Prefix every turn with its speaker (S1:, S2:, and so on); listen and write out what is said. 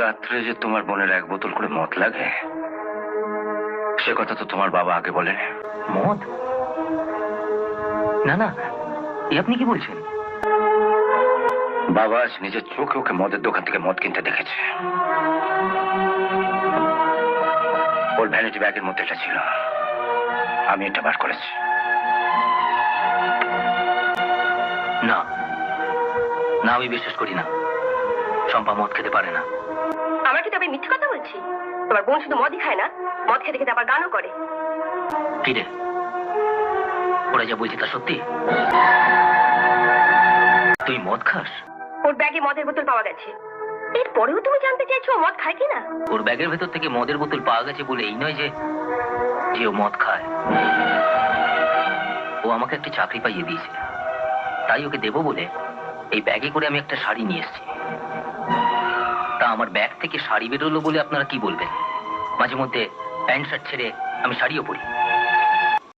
S1: রাত্রে যে তোমার বোনের 1 বোতল করে মদ লাগে সে কথা তো তোমার বাবা আগে বলেন।
S2: মদ? না না, এ আপনি কি বলছেন?
S1: বাবা আজ নিজের চোখে ওকে মদের দোকান থেকে মদ কিনতে দেখেছে। ওর ভ্যানিটি ব্যাগের মধ্যে এটা ছিল, আমি এটা বার করেছি।
S2: না না, আমি বিশ্বাস করি না। শম্পা মদ খেতে পারে না।
S3: আমরা কি তবে মিথ্যে কথা বলছি? তোমার বোন শুধু মদই খায় না, মদ খেতে খেতে আবার গানও করে।
S2: কি রে, ওরা যা বলছে তা সত্যি? তুই মদ খাস?
S3: ওর ব্যাগে মদের বোতল পাওয়া গেছে। এরপরেও তুমি জানতে চাইছো ও মদ খায় কিনা?
S2: ওর ব্যাগের ভেতর থেকে মদের বোতল পাওয়া গেছে বলে এই নয় যে ও মদ খায়। ও আমাকে একটা চাকরি পাইয়ে দিয়েছে, তাই ওকে দেবো বলে এই ব্যাগে করে আমি একটা শাড়ি নিয়ে এসেছি। তা আমার ব্যাগ থেকে শাড়ি বেরোলো বলে আপনারা কি বলবেন? মাঝে মধ্যে প্যান্ট শার্ট ছেড়ে আমি শাড়িও পরি।